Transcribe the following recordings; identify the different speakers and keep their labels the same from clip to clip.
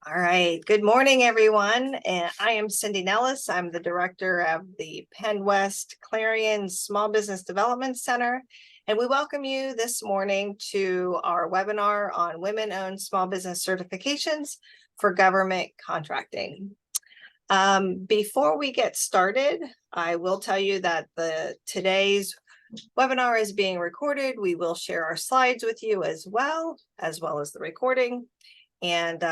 Speaker 1: All right, good morning, everyone. And I am Cindy Nellis. I'm the director of the PennWest Clarion Small Business Development Center. And we welcome you this morning to our webinar on women-owned small business certifications for government contracting. Before we get started, I will tell you that today's webinar is being recorded. We will share our slides with you as well as the recording. And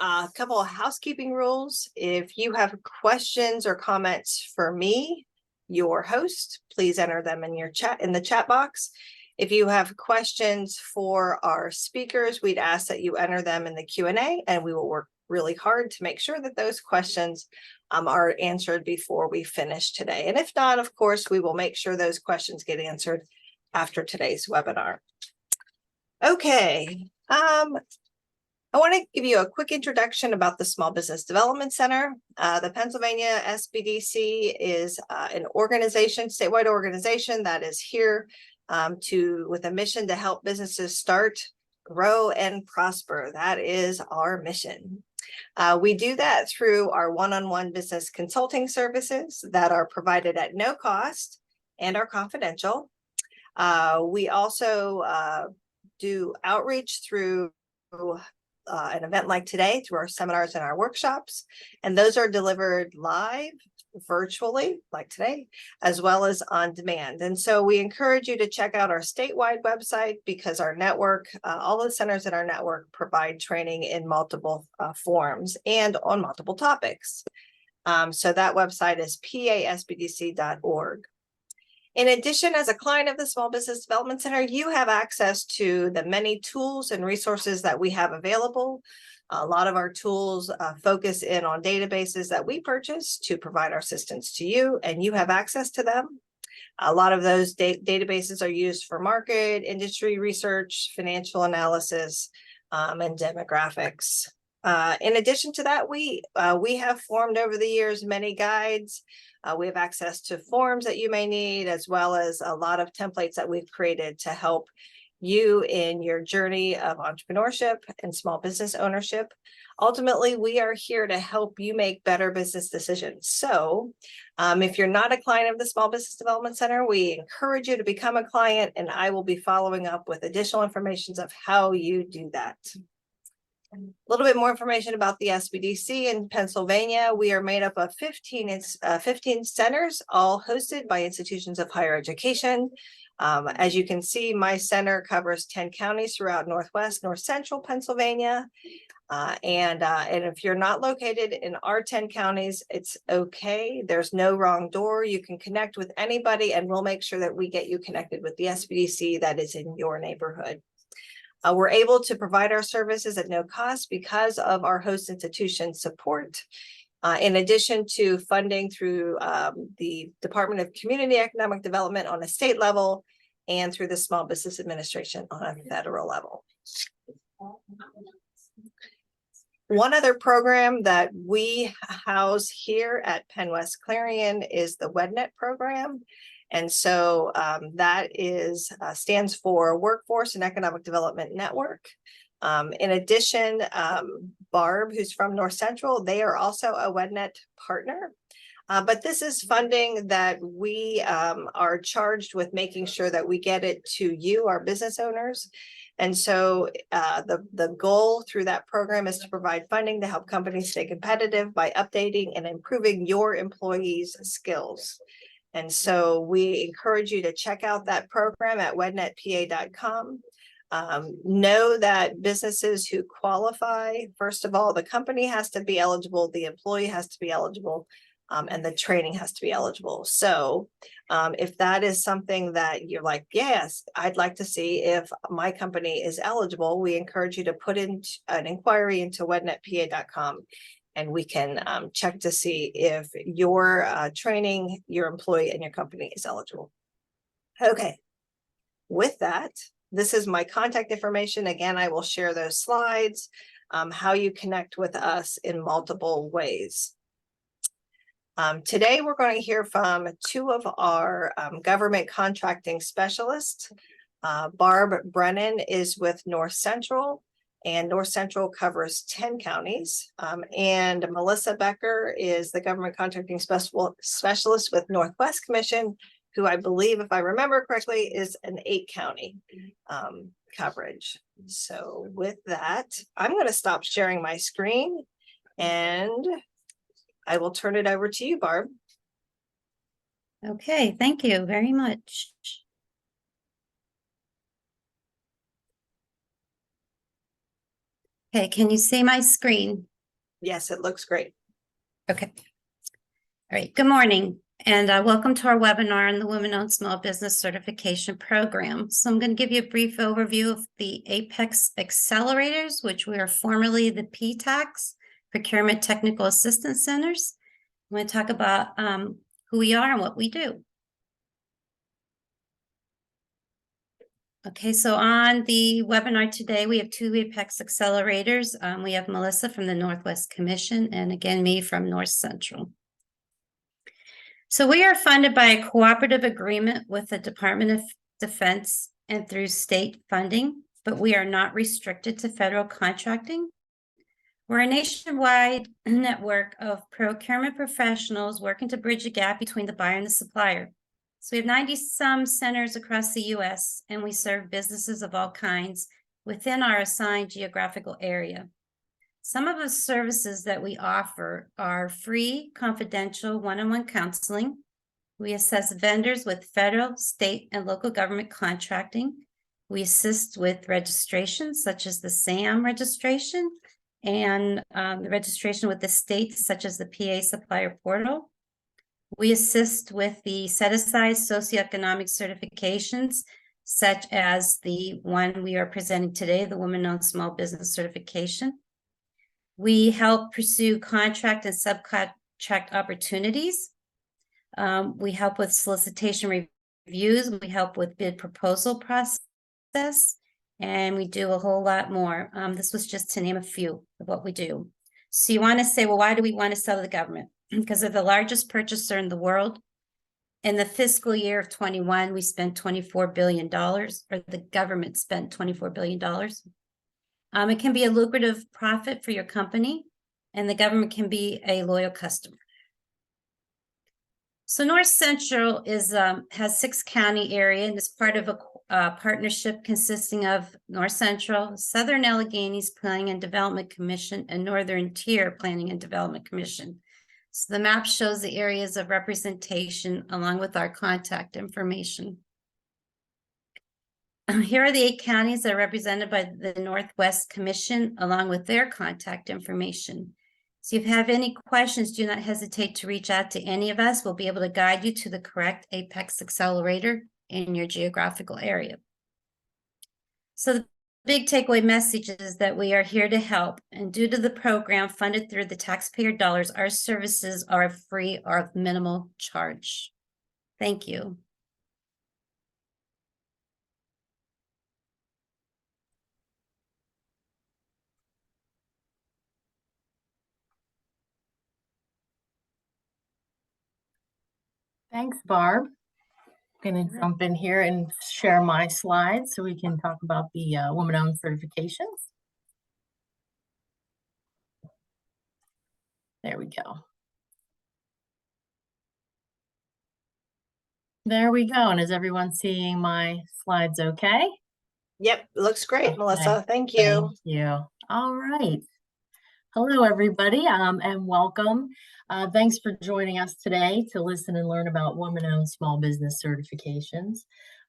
Speaker 1: a couple of housekeeping rules. If you have questions or comments for me, your host, please enter them in the chat box. If you have questions for our speakers, we'd ask that you enter them in the Q&A, and we will work really hard to make sure that those questions are answered before we finish today. And if not, of course, we will make sure those questions get answered after today's webinar. Okay. I want to give you a quick introduction about the Small Business Development Center. The Pennsylvania SBDC is an organization, statewide organization that is here with a mission to help businesses start, grow, and prosper. That is our mission. We do that through our one-on-one business consulting services that are provided at no cost and are confidential. We also do outreach through an event like today, through our seminars and our workshops, and those are delivered live, virtually, like today, as well as on demand. And so we encourage you to check out our statewide website, because our network, all the centers in our network provide training in multiple forms and on multiple topics. So that website is pasbdc.org. In addition, as a client of the Small Business Development Center, you have access to the many tools and resources that we have available. A lot of our tools focus in on databases that we purchase to provide our assistance to you, and you have access to them. A lot of those databases are used for market, industry research, financial analysis, and demographics. In addition to that, we have formed over the years many guides. We have access to forms that you may need, as well as a lot of templates that we've created to help you in your journey of entrepreneurship and small business ownership. Ultimately, we are here to help you make better business decisions. So if you're not a client of the Small Business Development Center, we encourage you to become a client, and I will be following up with additional information of how you do that. A little bit more information about the SBDC in Pennsylvania. We are made up of 15 centers, all hosted by institutions of higher education. As you can see, my center covers 10 counties throughout Northwest, North Central Pennsylvania. And if you're not located in our 10 counties, it's okay. There's no wrong door. You can connect with anybody, and we'll make sure that we get you connected with the SBDC that is in your neighborhood. We're able to provide our services at no cost because of our host institution support. In addition to funding through the Department of Community Economic Development on a state level, and through the Small Business Administration on a federal level. One other program that we house here at PennWest Clarion is the WEDNET program. And so that stands for Workforce and Economic Development Network. In addition, Barb, who's from North Central, they are also a WEDNET partner. But this is funding that we are charged with making sure that we get it to you, our business owners. And so the goal through that program is to provide funding to help companies stay competitive by updating and improving your employees' skills. And so we encourage you to check out that program at wednetpa.com. Know that businesses who qualify, first of all, the company has to be eligible, the employee has to be eligible, and the training has to be eligible. So if that is something that you're like, yes, I'd like to see if my company is eligible, we encourage you to put in an inquiry into wednetpa.com. And we can check to see if your training, your employee, and your company is eligible. Okay, with that, this is my contact information. Again, I will share those slides, how you connect with us in multiple ways. Today, we're going to hear from two of our government contracting specialists. Barb Brennan is with North Central, and North Central covers 10 counties. And Melissa Becker is the government contracting specialist with Northwest Commission, who I believe, if I remember correctly, is an 8-county coverage. So with that, I'm going to stop sharing my screen and I will turn it over to you, Barb.
Speaker 2: Okay, thank you very much. Okay, can you see my screen?
Speaker 1: Yes, it looks great.
Speaker 2: Okay. All right, good morning, and welcome to our webinar on the Women-Owned Small Business Certification Program. So I'm going to give you a brief overview of the Apex Accelerators, which we are formerly the PTACs, Procurement Technical Assistance Centers. I'm going to talk about who we are and what we do. Okay, so on the webinar today, we have 2 Apex Accelerators. We have Melissa from the Northwest Commission, and again, me from North Central. So we are funded by a cooperative agreement with the Department of Defense and through state funding, but we are not restricted to federal contracting. We're a nationwide network of procurement professionals working to bridge a gap between the buyer and the supplier. So we have 90-some centers across the U.S., and we serve businesses of all kinds within our assigned geographical area. Some of the services that we offer are free, confidential, one-on-one counseling. We assess vendors with federal, state, and local government contracting. We assist with registrations, such as the SAM registration, and the registration with the states, such as the PA Supplier Portal. We assist with the set-aside socioeconomic certifications, such as the one we are presenting today, the Women-Owned Small Business Certification. We help pursue contract and subcontract opportunities. We help with solicitation reviews. We help with bid proposal process, and we do a whole lot more. This was just to name a few of what we do. So you want to say, well, why do we want to sell to the government? Because they're the largest purchaser in the world. In the fiscal year of 21, we spent $24 billion, or the government spent $24 billion. It can be a lucrative profit for your company, and the government can be a loyal customer. So North Central is has 6-county area and is part of a partnership consisting of North Central, Southern Alleghenies Planning and Development Commission, and Northern Tier Planning and Development Commission. So the map shows the areas of representation along with our contact information. Here are the 8 counties that are represented by the Northwest Commission along with their contact information. So if you have any questions, do not hesitate to reach out to any of us. We'll be able to guide you to the correct Apex Accelerator in your geographical area. So the big takeaway message is that we are here to help, and due to the program funded through the taxpayer dollars, our services are free or of minimal charge. Thank you.
Speaker 3: Thanks, Barb. I'm going to jump in here and share my slides so we can talk about the women-owned certifications. There we go. There we go. And is everyone seeing my slides okay?
Speaker 1: Yep, looks great,
Speaker 3: Okay.
Speaker 1: Melissa. Thank you.
Speaker 3: Thank you. All right. Hello, everybody, and welcome. Thanks for joining us today to listen and learn about women-owned small business certifications.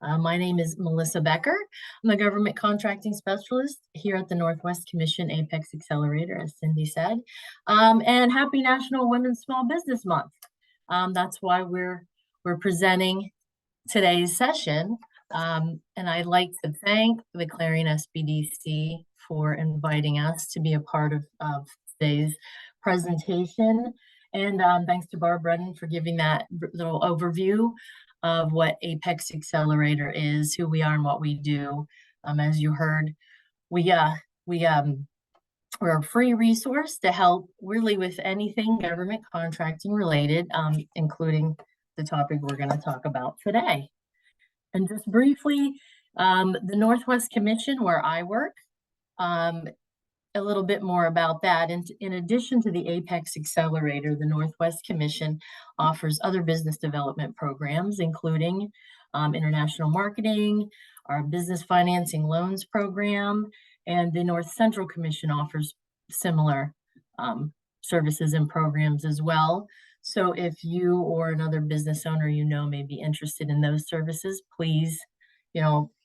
Speaker 3: My name is Melissa Becker. I'm the government contracting specialist here at the Northwest Commission Apex Accelerator, as Cindy said. And happy National Women's Small Business Month. That's why we're presenting today's session. And I'd like to thank the Clarion SBDC for inviting us to be a part of today's presentation. And thanks to Barb Brennan for giving that little overview of what Apex Accelerator is, who we are and what we do. As you heard, we're a free resource to help really with anything government contracting related, including the topic we're going to talk about today. And just briefly, the Northwest Commission, where I work, a little bit more about that. And in addition to the Apex Accelerator, the Northwest Commission offers other business development programs, including international marketing, our business financing loans program, and the North Central Commission offers similar services and programs as well. So if you or another business owner may be interested in those services, please,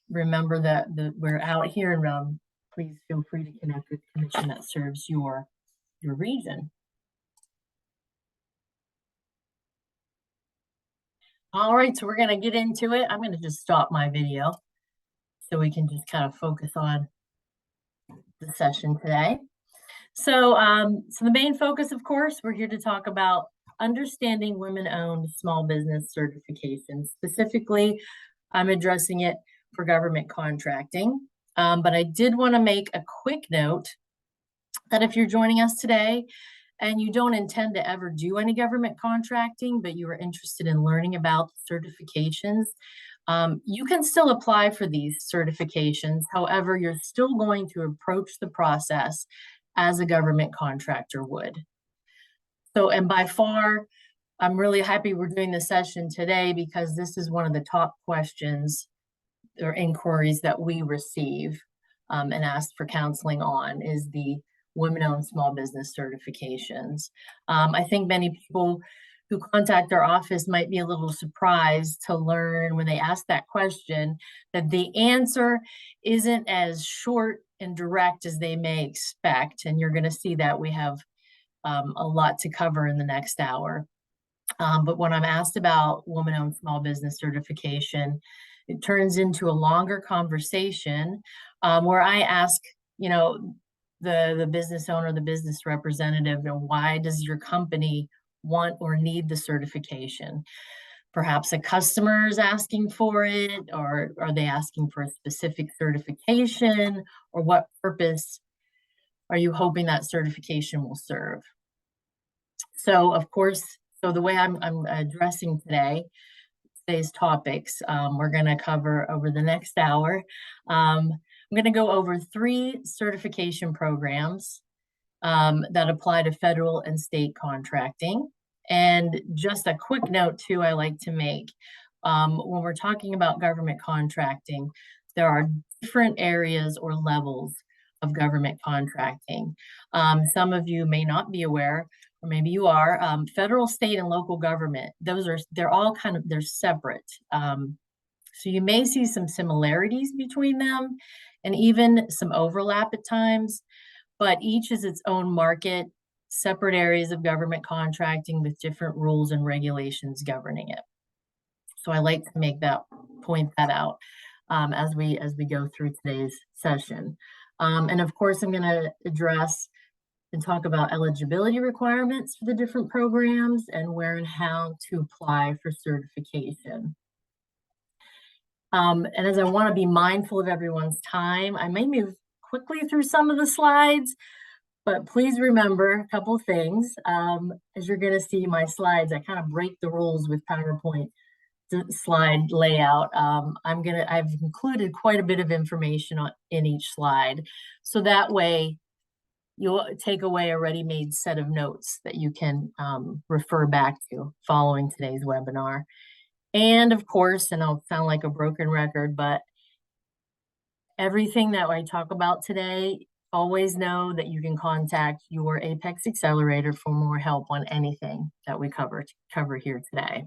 Speaker 3: remember that we're out here and please feel free to connect with the commission that serves your region. All right, so we're going to get into it. I'm going to just stop my video so we can just kind of focus on the session today. So, the main focus, of course, we're here to talk about understanding women-owned small business certifications. Specifically, I'm addressing it for government contracting. But I did want to make a quick note that if you're joining us today and you don't intend to ever do any government contracting, but you are interested in learning about certifications, you can still apply for these certifications. However, you're still going to approach the process as a government contractor would. So, and by far, I'm really happy we're doing this session today because this is one of the top questions or inquiries that we receive and ask for counseling on is the women-owned small business certifications. I think many people who contact our office might be a little surprised to learn when they ask that question that the answer isn't as short and direct as they may expect. And you're going to see that we have a lot to cover in the next hour. But when I'm asked about woman-owned small business certification, it turns into a longer conversation where I ask, the business owner, the business representative, why does your company want or need the certification? Perhaps a customer is asking for it, or are they asking for a specific certification, or what purpose are you hoping that certification will serve? So, of course, the way I'm addressing today's topics, we're going to cover over the next hour. I'm going to go over 3 certification programs that apply to federal and state contracting. And just a quick note, too, I like to make. When we're talking about government contracting, there are different areas or levels of government contracting. Some of you may not be aware, or maybe you are. Federal, state, and local government, they're all they're separate. So you may see some similarities between them and even some overlap at times, but each is its own market, separate areas of government contracting with different rules and regulations governing it. So I like to point that out as we go through today's session. And of course, I'm going to address and talk about eligibility requirements for the different programs and where and how to apply for certification. And as I want to be mindful of everyone's time, I may move quickly through some of the slides, but please remember a couple things. As you're going to see my slides, I kind of break the rules with PowerPoint slide layout. I've included quite a bit of information in each slide, so that way you'll take away a ready-made set of notes that you can refer back to following today's webinar. And of course, and I'll sound like a broken record, but everything that I talk about today, always know that you can contact your Apex Accelerator for more help on anything that we cover here today.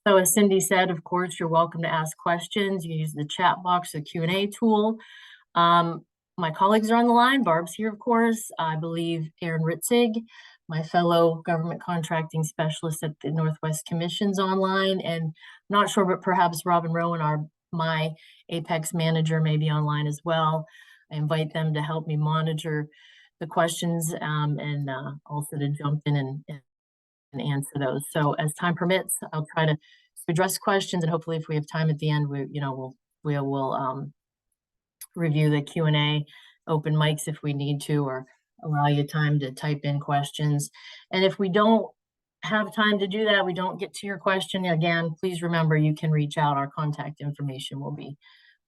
Speaker 3: So as Cindy said, of course, you're welcome to ask questions. You use the chat box, the Q&A tool. My colleagues are on the line. Barb's here, of course. I believe Aaron Ritzig, my fellow government contracting specialist at the Northwest Commission's online. And I'm not sure, but perhaps Robin Rowan, my Apex manager, may be online as well. I invite them to help me monitor the questions and also to jump in and answer those. So as time permits, I'll try to address questions, and hopefully if we have time at the end, we'll review the Q&A, open mics if we need to, or allow you time to type in questions. And if we don't have time to do that, we don't get to your question, again, please remember you can reach out. Our contact information will be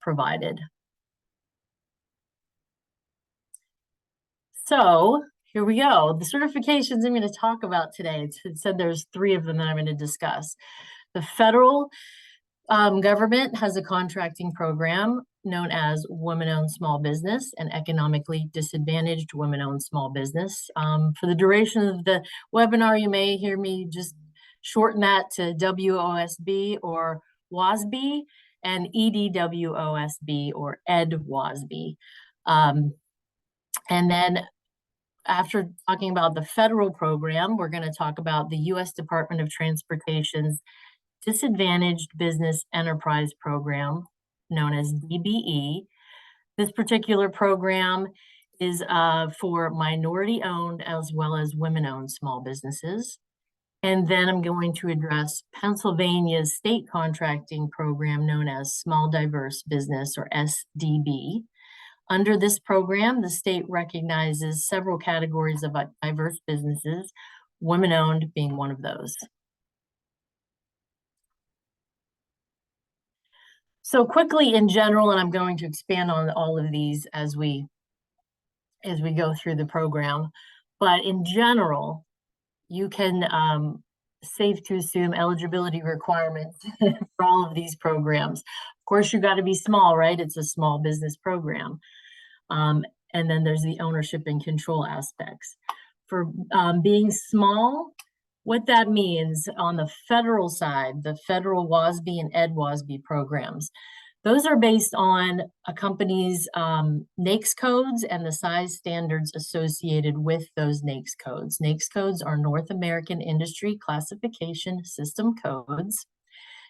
Speaker 3: provided. So here we go. The certifications I'm going to talk about today, it said there's 3 of them that I'm going to discuss. The federal government has a contracting program known as Women-Owned Small Business and Economically Disadvantaged Women-Owned Small Business. For the duration of the webinar, you may hear me just shorten that to WOSB or WOSB and EDWOSB or EDWOSB. And then after talking about the federal program, we're going to talk about the U.S. Department of Transportation's Disadvantaged Business Enterprise Program, known as DBE. This particular program is for minority-owned as well as women-owned small businesses. And then I'm going to address Pennsylvania's state contracting program known as Small Diverse Business, or SDB. Under this program, the state recognizes several categories of diverse businesses, women-owned being one of those. So quickly in general, and I'm going to expand on all of these as we go through the program, but in general, you can safe to assume eligibility requirements for all of these programs. Of course, you got to be small, right? It's a small business program. And then there's the ownership and control aspects. For being small, what that means on the federal side, the federal WOSB and EDWOSB programs, those are based on a company's NAICS codes and the size standards associated with those NAICS codes. NAICS codes are North American Industry Classification System codes,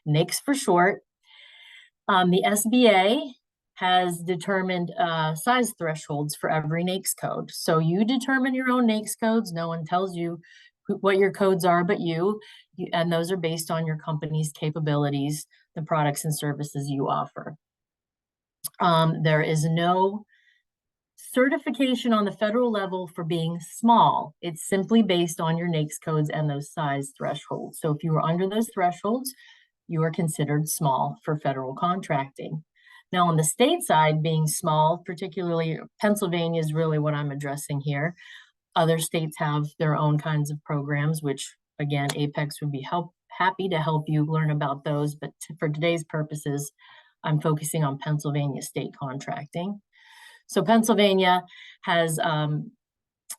Speaker 3: NAICS for short. The SBA has determined size thresholds for every NAICS code. So you determine your own NAICS codes. No one tells you what your codes are but you, and those are based on your company's capabilities, the products and services you offer. There is no certification on the federal level for being small. It's simply based on your NAICS codes and those size thresholds. So if you are under those thresholds, you are considered small for federal contracting. Now on the state side, being small, particularly Pennsylvania is really what I'm addressing here. Other states have their own kinds of programs, which again, Apex would be happy to help you learn about those. But for today's purposes, I'm focusing on Pennsylvania state contracting. So Pennsylvania has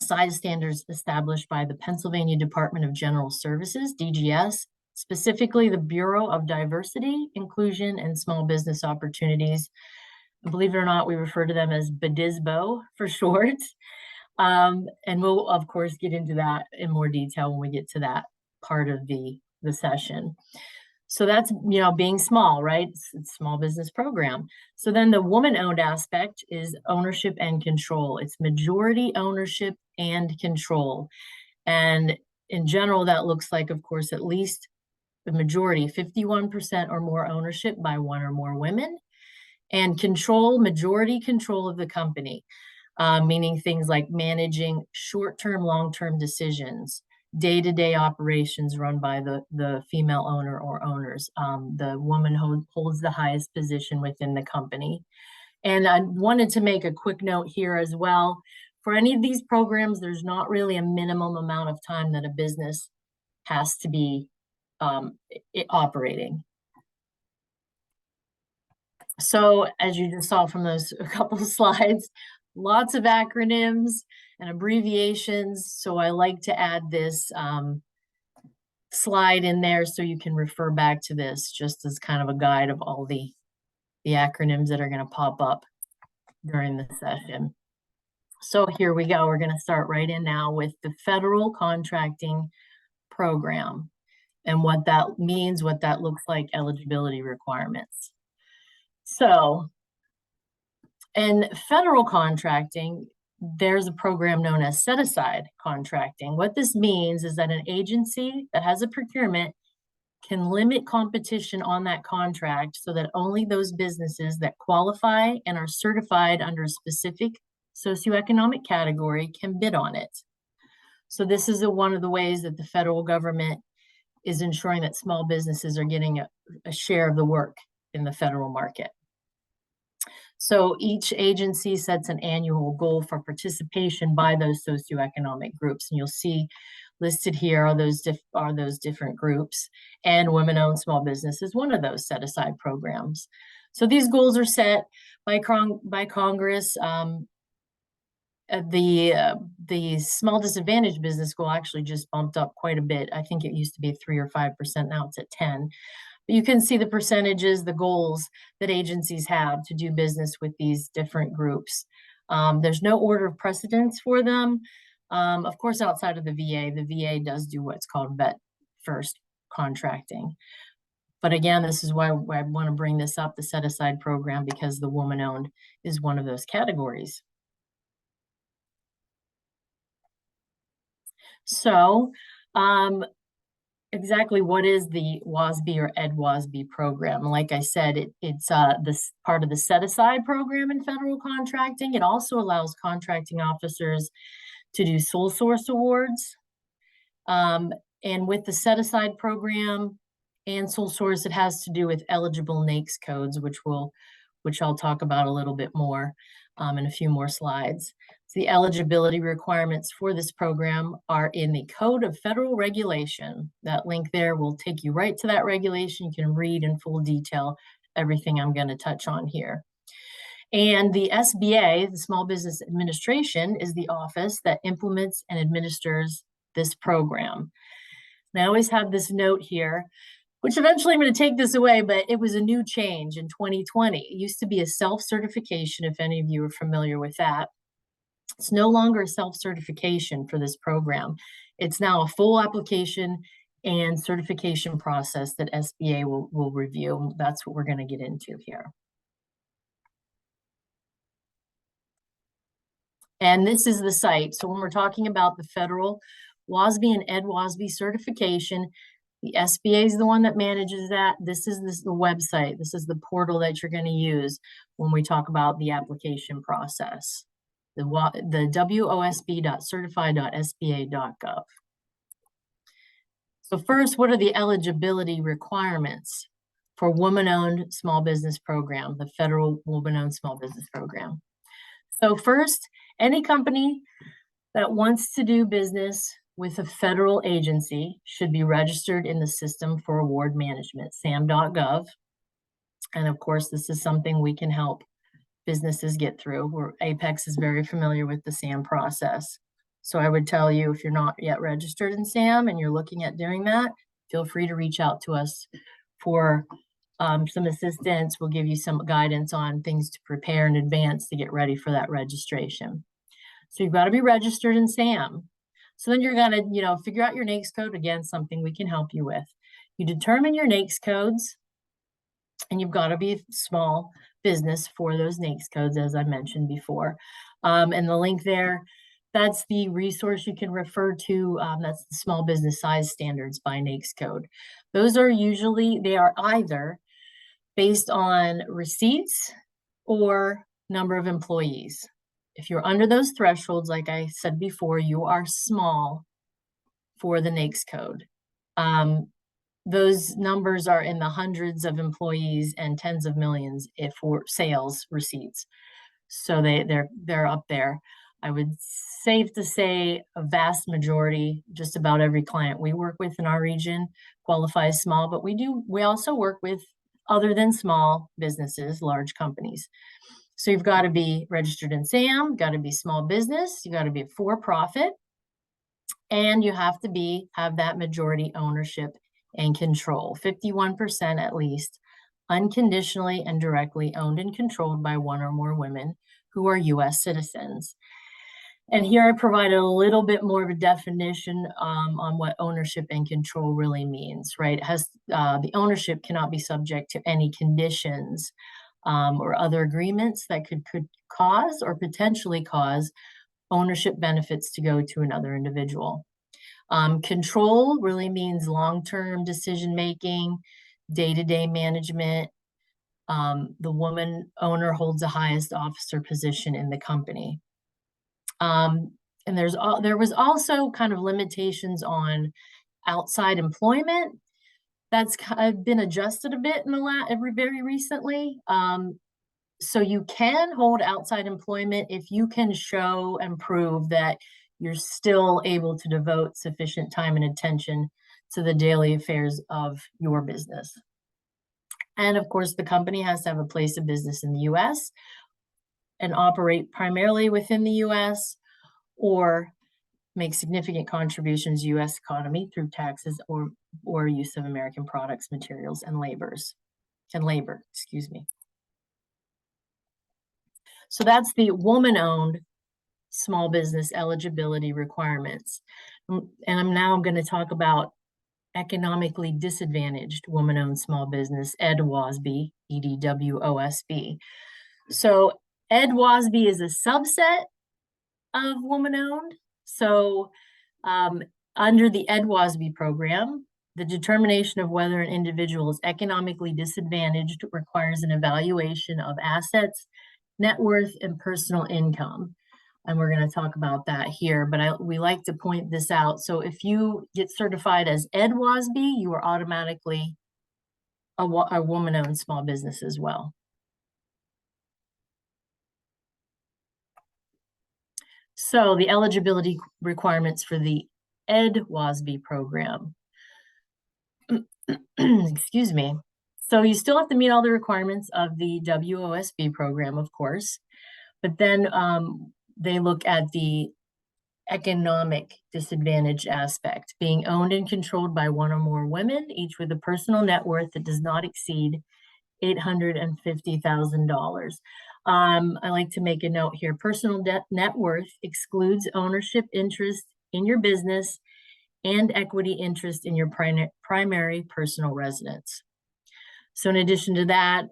Speaker 3: size standards established by the Pennsylvania Department of General Services, DGS, specifically the Bureau of Diversity, Inclusion, and Small Business Opportunities. Believe it or not, we refer to them as BDSBO for short. And we'll, of course, get into that in more detail when we get to that part of the session. So that's, being small, right? It's a small business program. So then the woman-owned aspect is ownership and control. It's majority ownership and control. And in general, that looks like, of course, at least the majority, 51% or more ownership by one or more women, and control, majority control of the company. Meaning things like managing short-term, long-term decisions, day-to-day operations run by the female owner or owners. The woman holds the highest position within the company. And I wanted to make a quick note here as well. For any of these programs, there's not really a minimum amount of time that a business has to be operating. So as you just saw from those a couple of slides, lots of acronyms and abbreviations. So I like to add this slide in there so you can refer back to this just as kind of a guide of all the acronyms that are going to pop up during the session. So here we go. We're going to start right in now with the federal contracting program and what that means, what that looks like, eligibility requirements. So in federal contracting, there's a program known as set-aside contracting. What this means is that an agency that has a procurement can limit competition on that contract so that only those businesses that qualify and are certified under a specific socioeconomic category can bid on it. So this is one of the ways that the federal government is ensuring that small businesses are getting a share of the work in the federal market. So each agency sets an annual goal for participation by those socioeconomic groups. And you'll see listed here are those different groups, and women-owned small business is one of those set-aside programs. So these goals are set by Congress. The small disadvantaged business goal actually just bumped up quite a bit. I think it used to be 3 or 5%. Now it's at 10. But you can see the percentages, the goals that agencies have to do business with these different groups. There's no order of precedence for them. Of course, outside of the VA does do what's called vet first contracting. But again, this is why I want to bring this up, the set aside program, because the woman owned is one of those categories. So exactly what is the WOSB or EdWOSB program? Like I said, it's this part of the set aside program in federal contracting. It also allows contracting officers to do sole source awards. And with the set aside program and sole source, it has to do with eligible NAICS codes, which I'll talk about a little bit more in a few more slides. So the eligibility requirements for this program are in the Code of Federal Regulation. That link there will take you right to that regulation. You can read in full detail everything I'm going to touch on here. And the SBA, the Small Business Administration, is the office that implements and administers this program. And I always have this note here, which eventually I'm going to take this away, but it was a new change in 2020. It used to be a self-certification, if any of you are familiar with that. It's no longer a self-certification for this program. It's now a full application and certification process that SBA will review. That's what we're going to get into here. And this is the site. So when we're talking about the federal WOSB and EdWOSB certification, the SBA is the one that manages that. This is the website. This is the portal that you're going to use when we talk about the application process. The WOSB.certify.sba.gov. So first, what are the eligibility requirements for woman-owned small business program, the federal woman-owned small business program? So first, any company that wants to do business with a federal agency should be registered in the System for Award Management, SAM.gov. And of course, this is something we can help businesses get through. Where Apex is very familiar with the SAM process. So I would tell you, if you're not yet registered in SAM and you're looking at doing that, feel free to reach out to us for some assistance. We'll give you some guidance on things to prepare in advance to get ready for that registration. So you've got to be registered in SAM. So then you're going to, figure out your NAICS code. Again, something we can help you with. You determine your NAICS codes, and you've got to be a small business for those NAICS codes, as I mentioned before. And the link there, that's the resource you can refer to. That's the Small Business Size Standards by NAICS code. Those are they are either based on receipts or number of employees. If you're under those thresholds, like I said before, you are small for the NAICS code. Those numbers are in the hundreds of employees and tens of millions if for sales receipts. So they're up there. I would safe to say a vast majority, just about every client we work with in our region qualifies small, but we also work with other than small businesses, large companies. So you've got to be registered in SAM, got to be small business, you got to be for-profit, and you have to have that majority ownership and control, 51% at least, unconditionally and directly owned and controlled by one or more women who are U.S. citizens. And here I provided a little bit more of a definition on what ownership and control really means, right? It has the ownership cannot be subject to any conditions or other agreements that could cause or potentially cause ownership benefits to go to another individual. Control really means long-term decision-making, day-to-day management. The woman owner holds the highest officer position in the company. And there was also kind of limitations on outside employment. That's kind of been adjusted a bit in very recently. So you can hold outside employment if you can show and prove that you're still able to devote sufficient time and attention to the daily affairs of your business. And of course, the company has to have a place of business in the US and operate primarily within the US, or make significant contributions to US economy through taxes or use of American products, materials, and labor, excuse me. So that's the woman-owned small business eligibility requirements. And I'm going to talk about economically disadvantaged woman-owned small business, EDWOSB, EDWOSB. So EDWOSB is a subset of woman-owned. So under the EDWOSB program, the determination of whether an individual is economically disadvantaged requires an evaluation of assets, net worth, and personal income. And we're going to talk about that here, but we like to point this out. So if you get certified as EDWOSB, you are automatically a woman-owned small business as well. So the eligibility requirements for the EDWOSB program. Excuse me. So you still have to meet all the requirements of the WOSB program, of course, but then they look at the economic disadvantage aspect, being owned and controlled by one or more women, each with a personal net worth that does not exceed $850,000. I like to make a note here. Personal net worth excludes ownership interest in your business and equity interest in your primary personal residence. So in addition to that,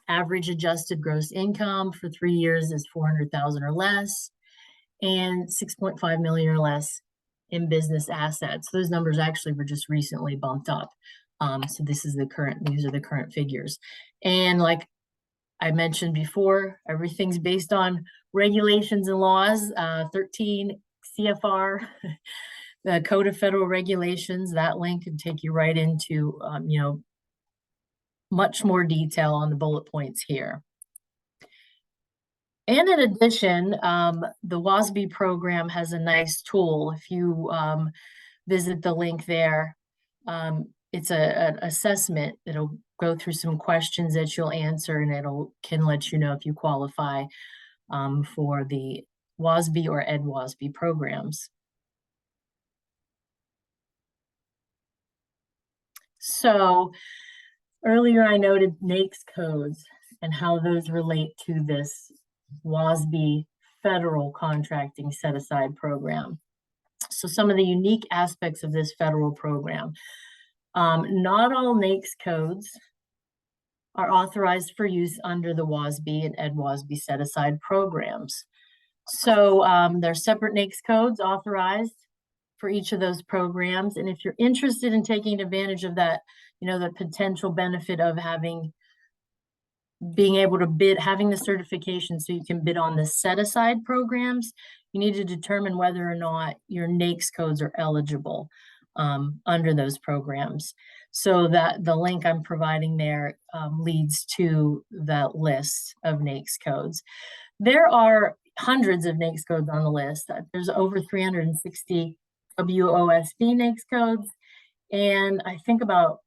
Speaker 3: average adjusted gross income for 3 years is 400,000 or less, and 6.5 million or less in business assets. Those numbers actually were just recently bumped up. So these are the current figures. And like I mentioned before, everything's based on regulations and laws, 13 CFR, the Code of Federal Regulations. That link can take you right into, much more detail on the bullet points here. And in addition, the WOSB program has a nice tool. If you visit the link there, it's an assessment. It'll go through some questions that you'll answer, and can let you know if you qualify for the WOSB or EDWOSB programs. So earlier I noted NAICS codes and how those relate to this WOSB federal contracting set-aside program. So some of the unique aspects of this federal program. Not all NAICS codes are authorized for use under the WOSB and EDWOSB set-aside programs. So there are separate NAICS codes authorized for each of those programs. And if you're interested in taking advantage of that, the potential benefit of being able to bid, having the certification so you can bid on the set-aside programs, you need to determine whether or not your NAICS codes are eligible under those programs. So that the link I'm providing there leads to that list of NAICS codes. There are hundreds of NAICS codes on the list. There's over 360 WOSB NAICS codes, and I think about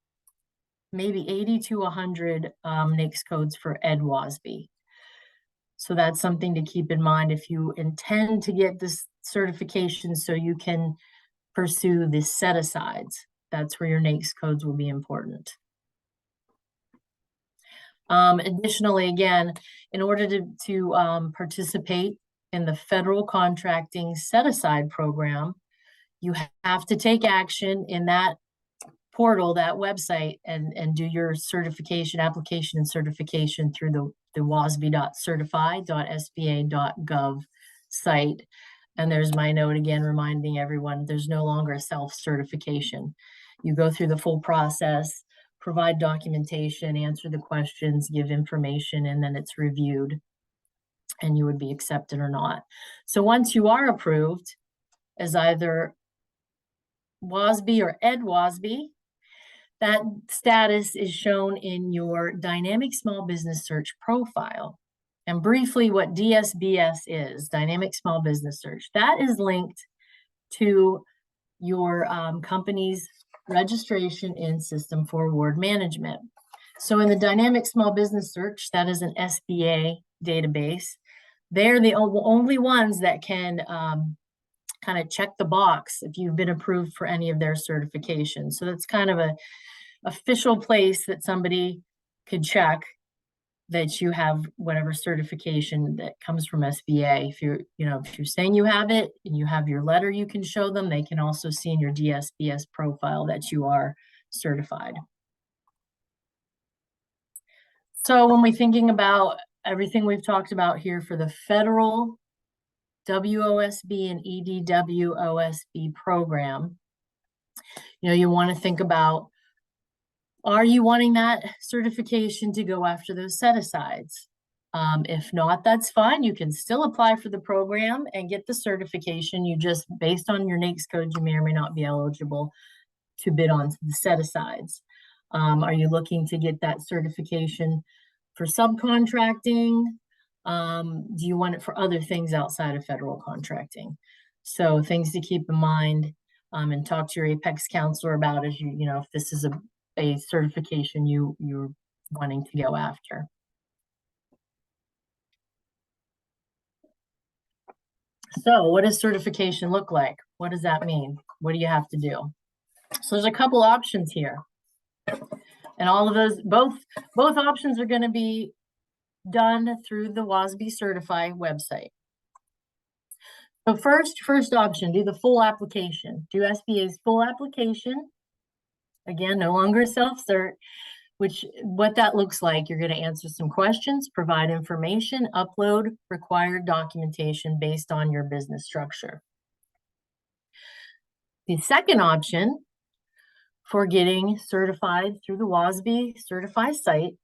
Speaker 3: maybe 80 to 100 NAICS codes for EDWOSB. So that's something to keep in mind if you intend to get this certification so you can pursue the set-asides. That's where your NAICS codes will be important. Additionally, again, in order to participate in the federal contracting set-aside program, you have to take action in that portal, that website, and do your certification application and certification through the WOSB.certify.sba.gov site. And there's my note again reminding everyone there's no longer a self-certification. You go through the full process, provide documentation, answer the questions, give information, and then it's reviewed and you would be accepted or not. So once you are approved as either WOSB or EDWOSB, That status is shown in your Dynamic Small Business Search profile. And briefly, what DSBS is, Dynamic Small Business Search, that is linked to your company's registration in System for Award Management. So in the Dynamic Small Business Search, that is an SBA database. They're the only ones that can kind of check the box if you've been approved for any of their certifications. So that's kind of a official place that somebody could check that you have whatever certification that comes from SBA. If you're saying you have it and you have your letter, you can show them. They can also see in your DSBS profile that you are certified. So when we're thinking about everything we've talked about here for the federal WOSB and EDWOSB program, you want to think about, are you wanting that certification to go after those set-asides? If not, that's fine. You can still apply for the program and get the certification. You just, based on your NAICS code, you may or may not be eligible to bid on the set-asides. Are you looking to get that certification for subcontracting? Do you want it for other things outside of federal contracting? So things to keep in mind, and talk to your Apex counselor about if if this is a certification you're wanting to go after. So what does certification look like? What does that mean? What do you have to do? So there's a couple options here. And all of those, both options are going to be done through the WOSB Certify website. So first option, do the full application. Do SBA's full application. Again, no longer self-cert, what that looks like, you're going to answer some questions, provide information, upload required documentation based on your business structure. The second option for getting certified through the WOSB Certify site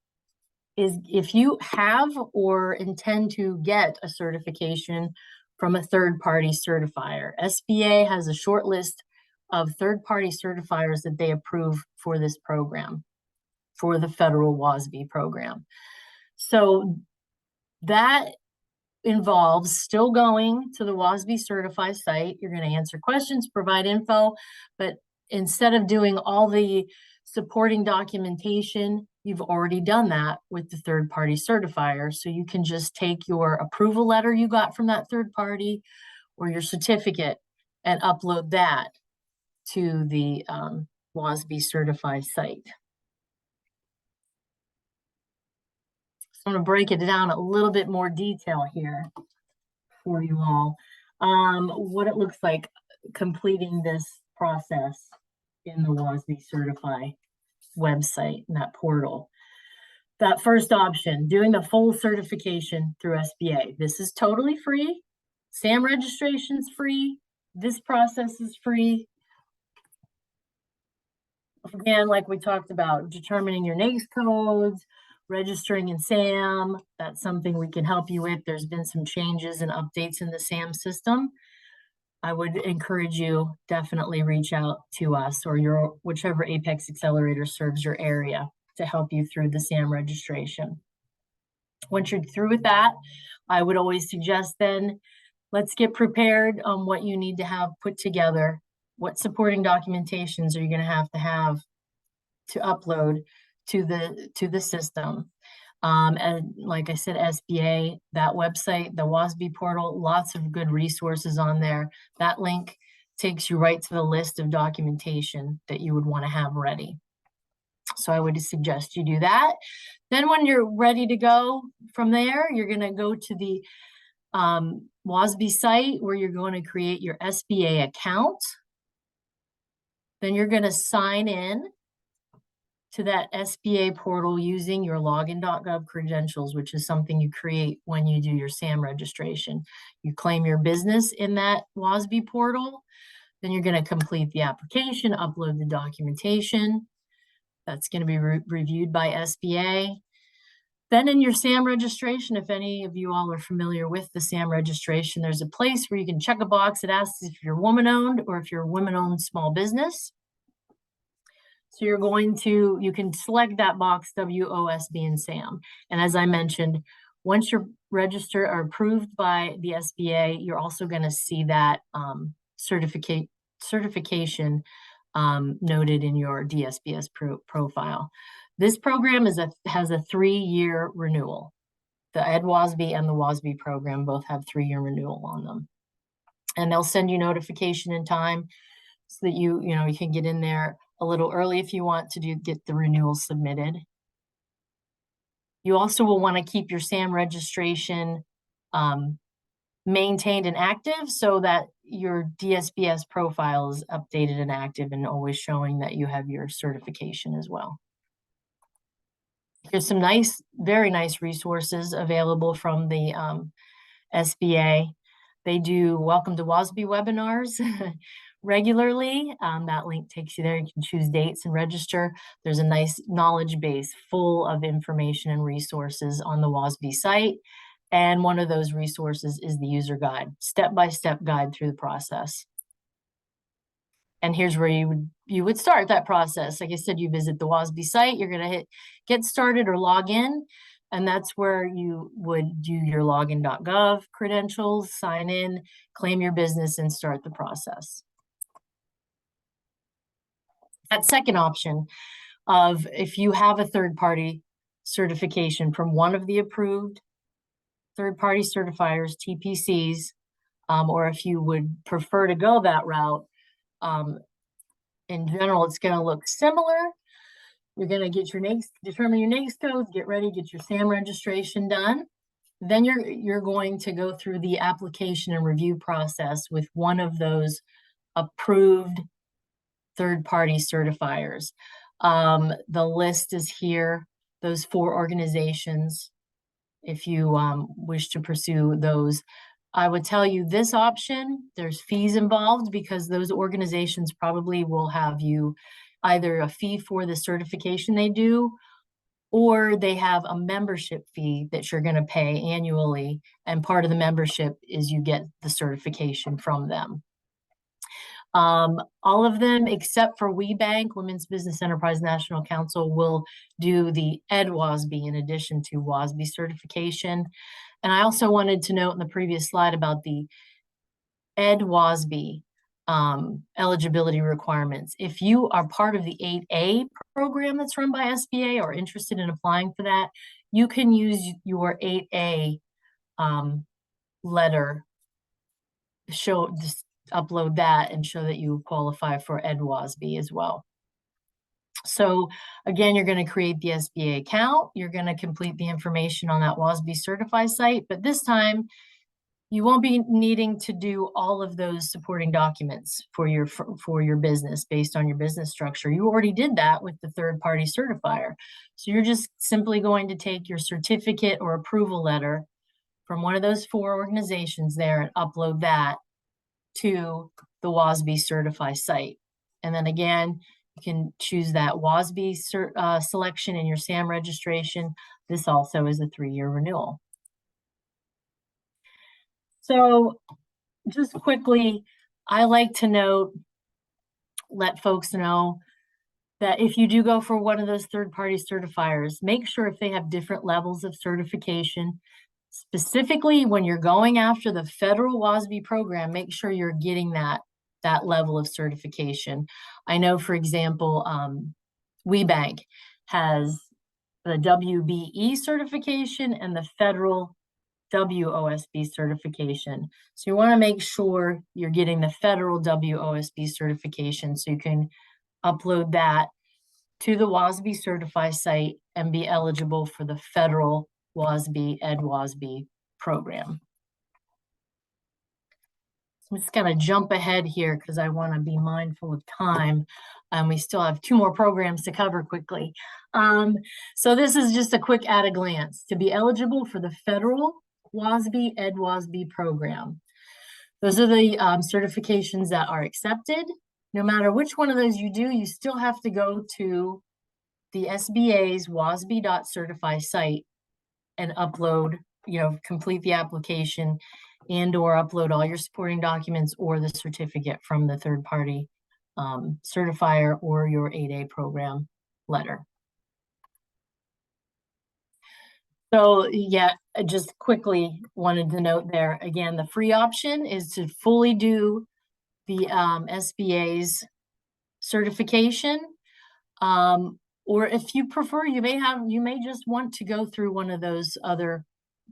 Speaker 3: is if you have or intend to get a certification from a third-party certifier. SBA has a short list of third-party certifiers that they approve for this program, for the federal WOSB program. So that involves still going to the WOSB Certify site. You're going to answer questions, provide info, but instead of doing all the supporting documentation, you've already done that with the third-party certifier. So you can just take your approval letter you got from that third party or your certificate and upload that to the WOSB Certify site. So I'm going to break it down a little bit more detail here for you all. What it looks like completing this process in the WOSB Certify website, in that portal. That first option, doing the full certification through SBA. This is totally free. SAM registration's free. This process is free. Again, like we talked about, determining your NAICS codes, registering in SAM, that's something we can help you with. There's been some changes and updates in the SAM system. I would encourage you definitely reach out to us or whichever Apex Accelerator serves your area to help you through the SAM registration. Once you're through with that, I would always suggest then let's get prepared on what you need to have put together. What supporting documentations are you going to have to upload to the system? And like I said, SBA, that website, the WOSB portal, lots of good resources on there. That link takes you right to the list of documentation that you would want to have ready. So I would suggest you do that. Then when you're ready to go from there, you're going to go to the WOSB site where you're going to create your SBA account. Then you're going to sign in to that SBA portal using your login.gov credentials, which is something you create when you do your SAM registration. You claim your business in that WOSB portal. Then you're going to complete the application, upload the documentation. That's going to be reviewed by SBA. Then in your SAM registration, if any of you all are familiar with the SAM registration, there's a place where you can check a box that asks if you're woman-owned or if you're a woman-owned small business. So you can select that box WOSB and SAM. And as I mentioned, once you're registered or approved by the SBA, you're also going to see that certification noted in your DSBS profile. This program has a 3-year renewal. The EdWOSB and the WOSB program both have 3-year renewal on them. And they'll send you notification in time so that you can get in there a little early if you want to get the renewal submitted. You also will want to keep your SAM registration maintained and active so that your DSBS profile is updated and active and always showing that you have your certification as well. Here's some very nice resources available from the SBA. They do Welcome to WOSB webinars regularly. That link takes you there. You can choose dates and register. There's a nice knowledge base full of information and resources on the WOSB site. And one of those resources is the user guide, step-by-step guide through the process. And here's where you would start that process. Like I said, you visit the WOSB site, you're going to hit get started or log in. And that's where you would do your login.gov credentials, sign in, claim your business, and start the process. That second option of if you have a third-party certification from one of the approved third-party certifiers, TPCs, or if you would prefer to go that route, in general, it's going to look similar. You're going to get your determine your NAICS codes, get ready, get your SAM registration done. Then you're going to go through the application and review process with one of those approved third-party certifiers. The list is here, those 4 organizations, if you wish to pursue those. I would tell you this option, there's fees involved because those organizations probably will have you either a fee for the certification they do, or they have a membership fee that you're going to pay annually. And part of the membership is you get the certification from them. All of them, except for WBENC, Women's Business Enterprise National Council, will do the EdWOSB in addition to WOSB certification. And I also wanted to note in the previous slide about the EdWOSB eligibility requirements. If you are part of the 8A program that's run by SBA or interested in applying for that, you can use your 8A letter, just upload that and show that you qualify for EdWOSB as well. So again, you're going to create the SBA account. You're going to complete the information on that WOSB Certify site, but this time you won't be needing to do all of those supporting documents for your business based on your business structure. You already did that with the third-party certifier. So you're just simply going to take your certificate or approval letter from one of those 4 organizations there and upload that to the WOSB Certify site. And then again, you can choose that WOSB selection in your SAM registration. This also is a 3-year renewal. So just quickly, I like to let folks know that if you do go for one of those third-party certifiers, make sure if they have different levels of certification. Specifically, when you're going after the federal WOSB program, make sure you're getting that level of certification. I know, for example, WBENC has the WBE certification and the federal WOSB certification. So you want to make sure you're getting the federal WOSB certification so you can upload that to the WOSB Certify site and be eligible for the federal WOSB EdWOSB program. So I'm just going to jump ahead here because I want to be mindful of time. We still have 2 more programs to cover quickly. So this is just a quick at a glance. To be eligible for the federal WOSB EdWOSB program, those are the certifications that are accepted. No matter which one of those you do, you still have to go to the SBA's WOSB.certify site and upload, complete the application and or upload all your supporting documents or the certificate from the third-party certifier or your 8A program letter. So yeah, I just quickly wanted to note there, again, the free option is to fully do the SBA's certification. Or if you prefer, you may just want to go through one of those other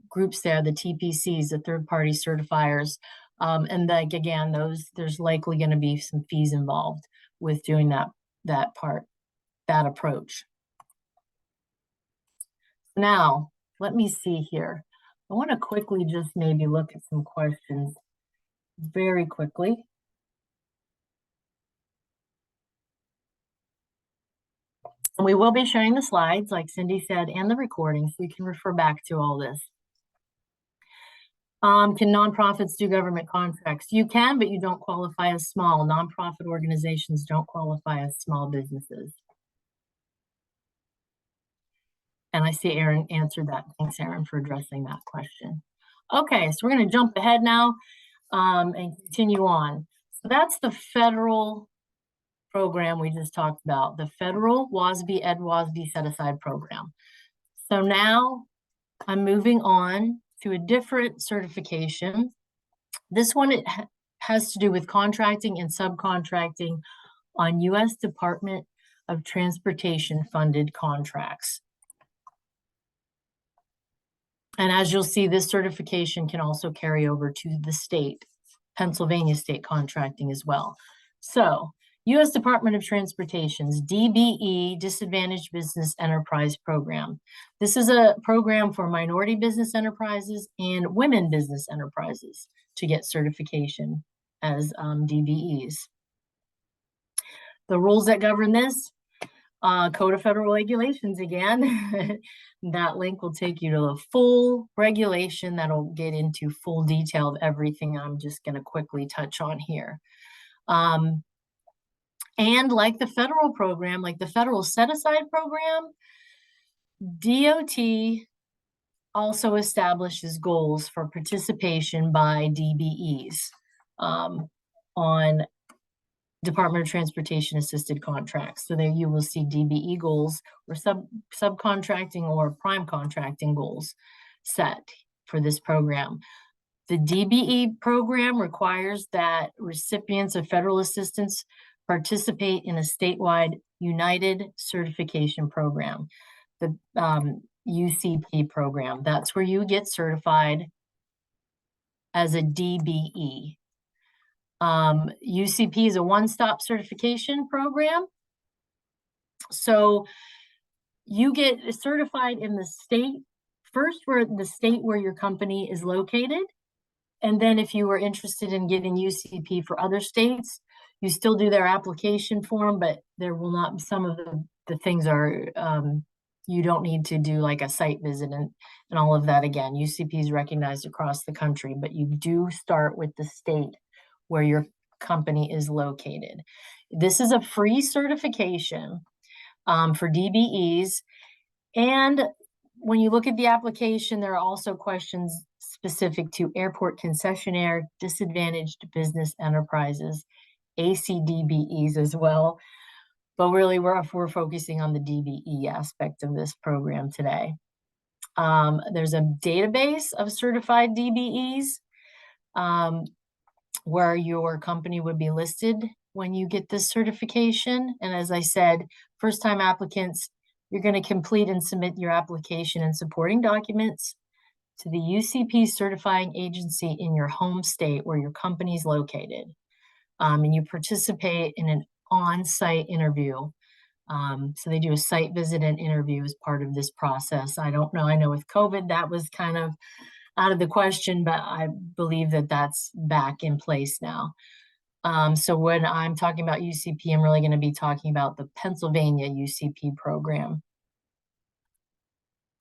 Speaker 3: groups there, the TPCs, the third-party certifiers. And like, again, there's likely going to be some fees involved with doing that approach. Now, let me see here. I want to quickly just maybe look at some questions very quickly. And we will be sharing the slides, like Cindy said, and the recording, so you can refer back to all this. Can nonprofits do government contracts? You can, but you don't qualify as small. Nonprofit organizations don't qualify as small businesses. And I see Aaron answered that. Thanks, Aaron, for addressing that question. Okay, so we're going to jump ahead now and continue on. So that's the federal program we just talked about, the federal WOSB WOSB set-aside program. So now I'm moving on to a different certification. This one, it has to do with contracting and subcontracting on U.S. Department of Transportation funded contracts. And as you'll see, this certification can also carry over to the state, Pennsylvania state contracting as well. So U.S. Department of Transportation's DBE, Disadvantaged Business Enterprise Program. This is a program for minority business enterprises and women business enterprises to get certification as DBEs. The rules that govern this, Code of Federal Regulations again. That link will take you to the full regulation that'll get into full detail of everything I'm just going to quickly touch on here. And like the federal program, like the federal set-aside program, DOT also establishes goals for participation by DBEs on Department of Transportation assisted contracts. So there you will see DBE goals or subcontracting or prime contracting goals set for this program. The DBE program requires that recipients of federal assistance participate in a statewide United Certification Program, the UCP program. That's where you get certified as a DBE. UCP is a one-stop certification program. So you get certified in the state, first where the state where your company is located. And then if you were interested in getting UCP for other states, you still do their application form, but there will not, some of the things are, you don't need to do like a site visit and all of that again. UCP is recognized across the country, but you do start with the state where your company is located. This is a free certification for DBEs. And when you look at the application, there are also questions specific to airport concessionaire, disadvantaged business enterprises, ACDBEs as well. But really, we're focusing on the DBE aspect of this program today. There's a database of certified DBEs where your company would be listed when you get this certification. And as I said, first-time applicants, you're going to complete and submit your application and supporting documents to the UCP certifying agency in your home state where your company is located. And you participate in an on-site interview. So they do a site visit and interview as part of this process. I don't know. I know with COVID, that was kind of out of the question, but I believe that that's back in place now. So when I'm talking about UCP, I'm really going to be talking about the Pennsylvania UCP program.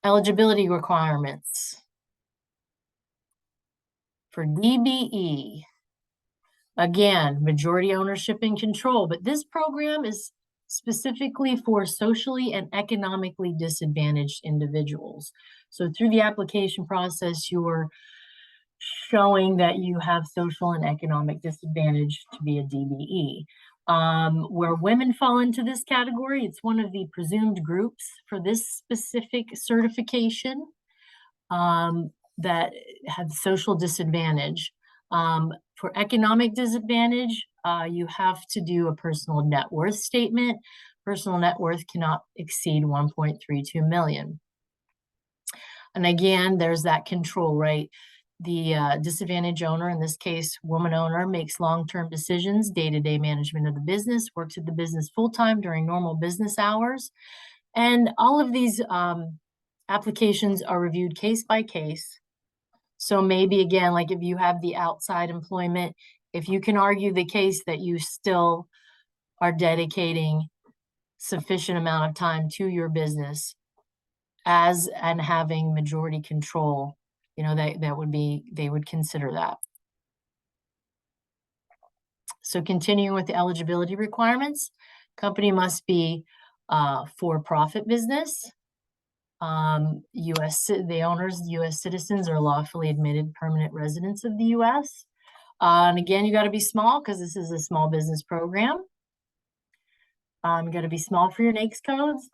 Speaker 3: Eligibility requirements for DBE. Again, majority ownership and control, but this program is specifically for socially and economically disadvantaged individuals. So through the application process, you're showing that you have social and economic disadvantage to be a DBE. Where women fall into this category, it's one of the presumed groups for this specific certification that have social disadvantage. For economic disadvantage, you have to do a personal net worth statement. Personal net worth cannot exceed 1.32 million. And again, there's that control, right? The disadvantaged owner, in this case, woman owner, makes long-term decisions, day-to-day management of the business, works at the business full-time during normal business hours. And all of these applications are reviewed case by case. So maybe, again, like if you have the outside employment, if you can argue the case that you still are dedicating sufficient amount of time to your business and having majority control, that would be, they would consider that. So continuing with the eligibility requirements, company must be for-profit business. The owners, U.S. citizens, are lawfully admitted permanent residents of the U.S. And again, you got to be small because this is a small business program. You got to be small for your NAICS codes.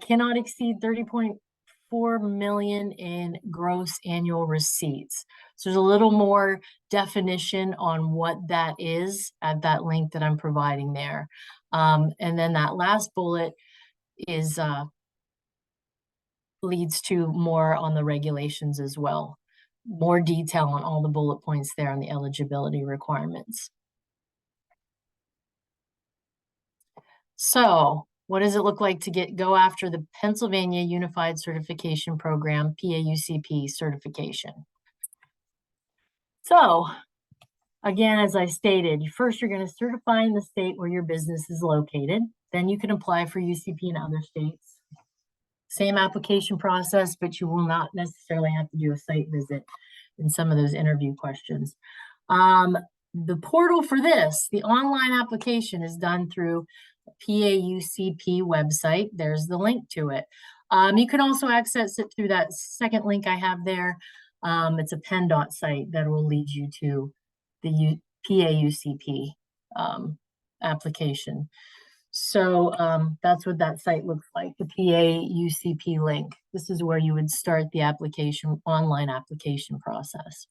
Speaker 3: Cannot exceed 30.4 million in gross annual receipts. So there's a little more definition on what that is at that link that I'm providing there. And then that last bullet is leads to more on the regulations as well. More detail on all the bullet points there on the eligibility requirements. So what does it look like to go after the Pennsylvania Unified Certification Program, PAUCP certification? So again, as I stated, first you're going to certify in the state where your business is located. Then you can apply for UCP in other states. Same application process, but you will not necessarily have to do a site visit in some of those interview questions. The portal for this, the online application, is done through PAUCP website. There's the link to it. You can also access it through that second link I have there. It's a PennDOT site that will lead you to the PAUCP application. So that's what that site looks like, the PAUCP link. This is where you would start the online application process.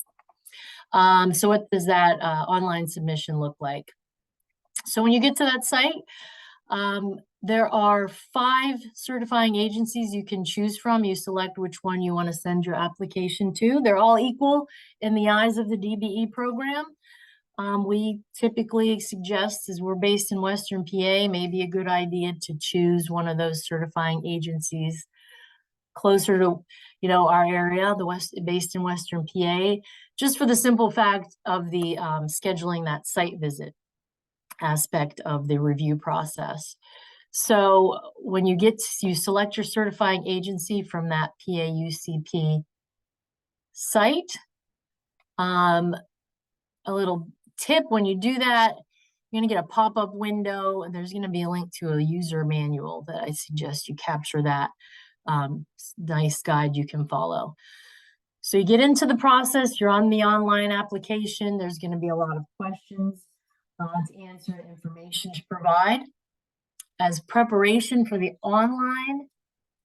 Speaker 3: So what does that online submission look like? So when you get to that site, there are 5 certifying agencies you can choose from. You select which one you want to send your application to. They're all equal in the eyes of the DBE program. We typically suggest, as we're based in Western PA, maybe a good idea to choose one of those certifying agencies closer to, our area, based in Western PA, just for the simple fact of the scheduling that site visit aspect of the review process. So when you select your certifying agency from that PAUCP site. A little tip, when you do that, you're going to get a pop-up window, and there's going to be a link to a user manual that I suggest you capture that. Nice guide you can follow. So you get into the process, you're on the online application. There's going to be a lot of questions to answer, information to provide. As preparation for the online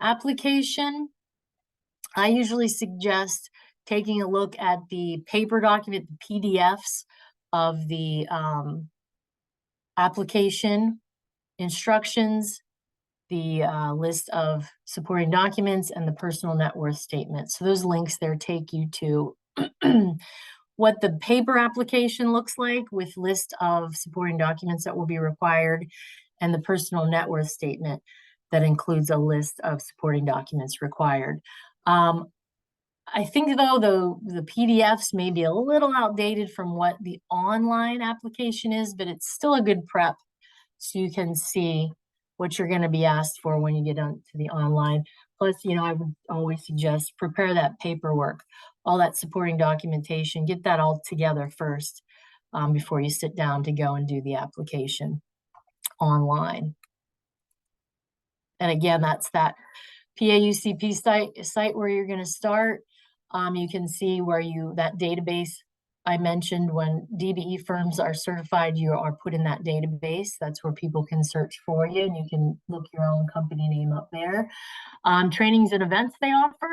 Speaker 3: application, I usually suggest taking a look at the paper document, the PDFs of the application instructions, the list of supporting documents, and the personal net worth statement. So those links there take you to what the paper application looks like with list of supporting documents that will be required, and the personal net worth statement that includes a list of supporting documents required. I think, though, the PDFs may be a little outdated from what the online application is, but it's still a good prep so you can see what you're going to be asked for when you get onto the online. Plus, I would always suggest prepare that paperwork, all that supporting documentation, get that all together first before you sit down to go and do the application online. And again, that's that PAUCP site where you're going to start. You can see where that database I mentioned when DBE firms are certified, you are put in that database. That's where people can search for you, and you can look your own company name up there. Trainings and events they offer.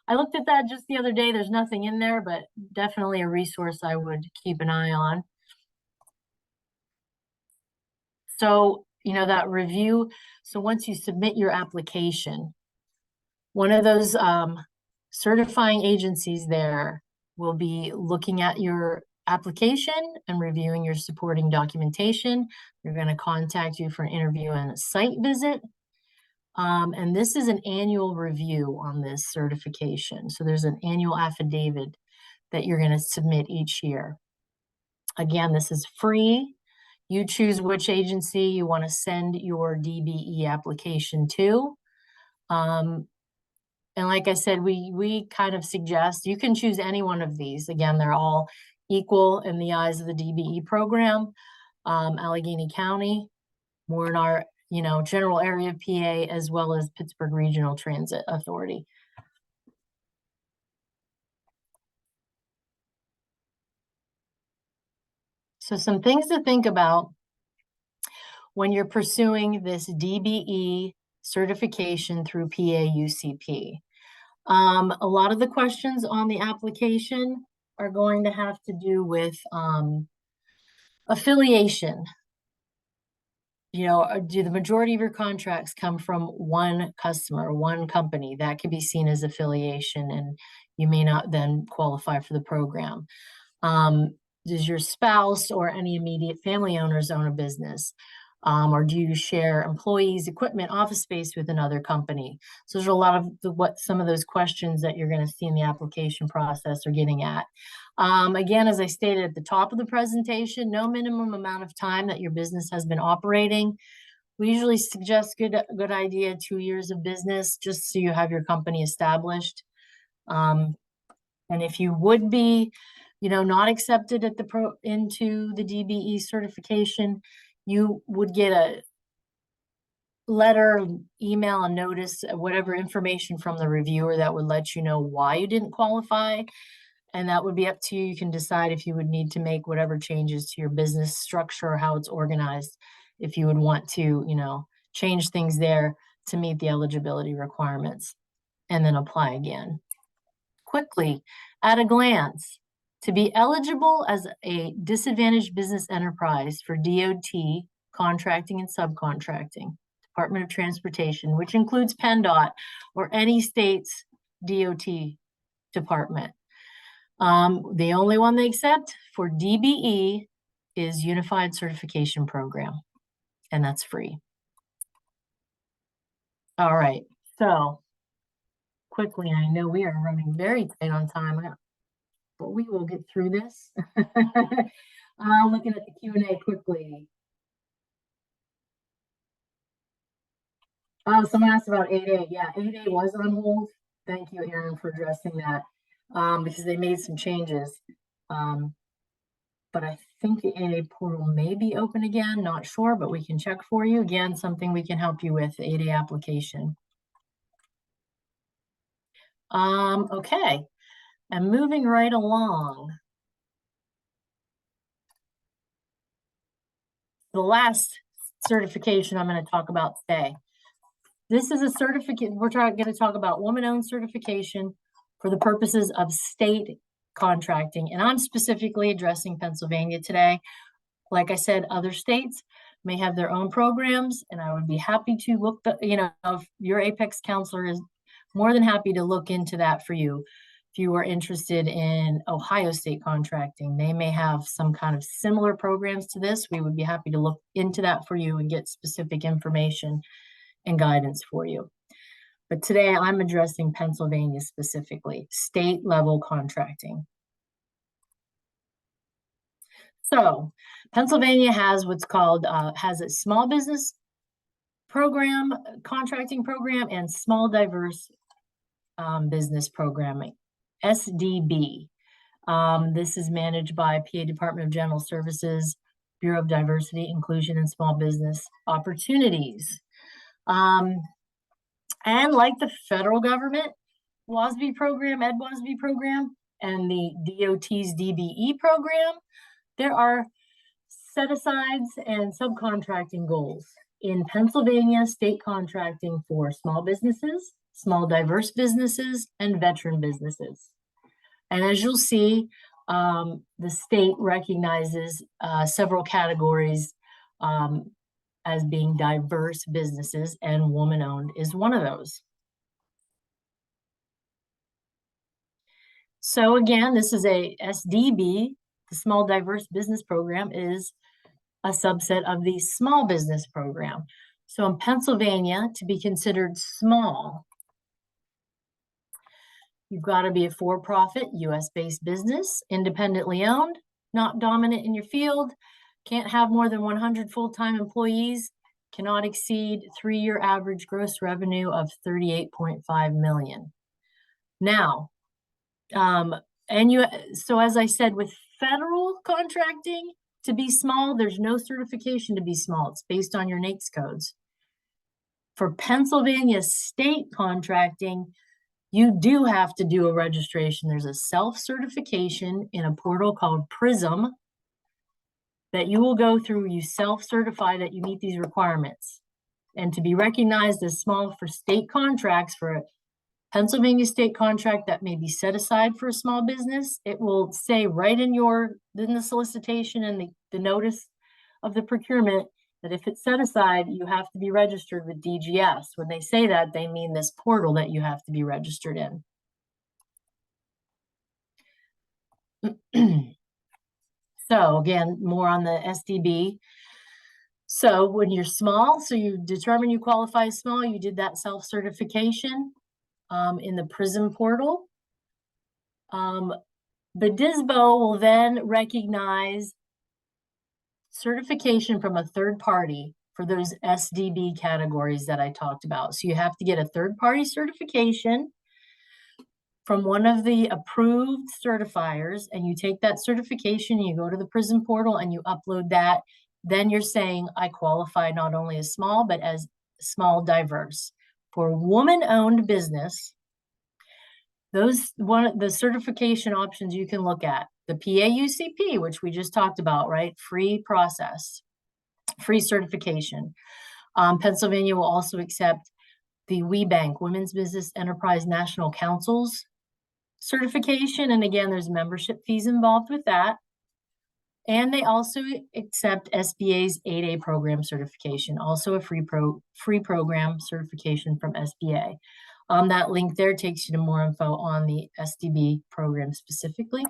Speaker 3: I looked at that just the other day. There's nothing in there, but definitely a resource I would keep an eye on. So, that review. So once you submit your application, one of those certifying agencies there will be looking at your application and reviewing your supporting documentation. They're going to contact you for an interview and a site visit. And this is an annual review on this certification. So there's an annual affidavit that you're going to submit each year. Again, this is free. You choose which agency you want to send your DBE application to. And like I said, we kind of suggest you can choose any one of these. Again, they're all equal in the eyes of the DBE program. Allegheny County, more in our general area of PA, as well as Pittsburgh Regional Transit Authority. So some things to think about when you're pursuing this DBE certification through PAUCP. A lot of the questions on the application are going to have to do with affiliation. Do the majority of your contracts come from one customer, one company? That could be seen as affiliation, and you may not then qualify for the program. Does your spouse or any immediate family owners own a business? Or do you share employees, equipment, office space with another company? So there's a lot of some of those questions that you're going to see in the application process are getting at. Again, as I stated at the top of the presentation, no minimum amount of time that your business has been operating. We usually suggest good idea, 2 years of business, just so you have your company established. And if you would be, not accepted at into the DBE certification, you would get a letter, email, and notice, whatever information from the reviewer that would let you know why you didn't qualify. And that would be up to you. You can decide if you would need to make whatever changes to your business structure or how it's organized, if you would want to, change things there to meet the eligibility requirements, and then apply again. Quickly, at a glance, to be eligible as a disadvantaged business enterprise for DOT, contracting and subcontracting, Department of Transportation, which includes PennDOT or any state's DOT department. The only one they accept for DBE is Unified Certification Program, and that's free. All right, so quickly, I know we are running very tight on time, but we will get through this. Looking at the Q&A quickly. Oh, someone asked about 8A. Yeah, 8A was on hold. Thank you, Aaron, for addressing that, because they made some changes. But I think the 8A portal may be open again. Not sure, but we can check for you. Again, something we can help you with, the 8A application. Okay, and moving right along. The last certification I'm going to talk about today. This is a certificate. We're going to talk about woman-owned certification for the purposes of state contracting. And I'm specifically addressing Pennsylvania today. Like I said, other states may have their own programs, and I would be happy to look, if your Apex counselor is more than happy to look into that for you. If you are interested in Ohio state contracting, they may have some kind of similar programs to this. We would be happy to look into that for you and get specific information and guidance for you. But today I'm addressing Pennsylvania specifically, state level contracting. So Pennsylvania has what's called, has a small business program, contracting program, and small diverse business programming, SDB. This is managed by PA Department of General Services, Bureau of Diversity, Inclusion, and Small Business Opportunities. And like the federal government WOSB program, WOSB program, and the DOT's DBE program, there are set-asides and subcontracting goals in Pennsylvania state contracting for small businesses, small diverse businesses, and veteran businesses. And as you'll see, the state recognizes several categories as being diverse businesses, and woman-owned is one of those. So again, this is a SDB. The Small Diverse Business Program is a subset of the Small Business Program. So in Pennsylvania, to be considered small, you've got to be a for-profit, US-based business, independently owned, not dominant in your field, can't have more than 100 full-time employees, cannot exceed 3-year average gross revenue of $38.5 million. Now, so as I said, with federal contracting, to be small, there's no certification to be small. It's based on your NAICS codes. For Pennsylvania state contracting, you do have to do a registration. There's a self-certification in a portal called PRISM that you will go through. You self-certify that you meet these requirements. And to be recognized as small for state contracts, for a Pennsylvania state contract that may be set aside for a small business, it will say right in the solicitation and the notice of the procurement that if it's set aside, you have to be registered with DGS. When they say that, they mean this portal that you have to be registered in. So again, more on the SDB. So when you're small, so you determine you qualify as small, you did that self-certification in the PRISM portal. The DSBO will then recognize certification from a third party for those SDB categories that I talked about. So you have to get a third-party certification from one of the approved certifiers, and you take that certification, you go to the PRISM portal and you upload that. Then you're saying, I qualify not only as small, but as small diverse. For woman-owned business, the certification options you can look at. The PAUCP, which we just talked about, right? Free process, free certification. Pennsylvania will also accept the WBENC, Women's Business Enterprise National Council's certification. And again, there's membership fees involved with that. And they also accept SBA's 8A program certification, also a free program certification from SBA. That link there takes you to more info on the SDB program specifically.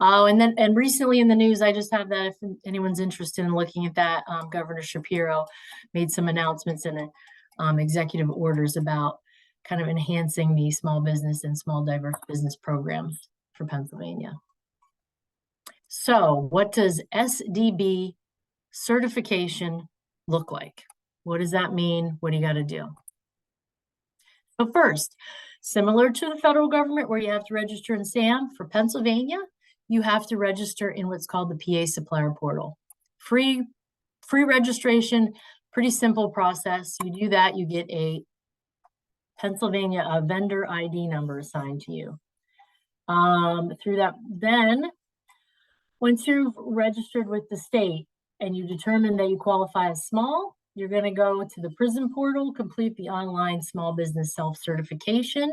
Speaker 3: Oh, and recently in the news, I just have that if anyone's interested in looking at that, Governor Shapiro made some announcements and executive orders about kind of enhancing the small business and small diverse business programs for Pennsylvania. So what does SDB certification look like? What does that mean? What do you got to do? So first, similar to the federal government where you have to register in SAM, for Pennsylvania, you have to register in what's called the PA Supplier Portal. Free registration, pretty simple process. You do that, you get a Pennsylvania vendor ID number assigned to you. Through that, then once you've registered with the state and you determine that you qualify as small, you're going to go to the PRISM portal, complete the online small business self-certification.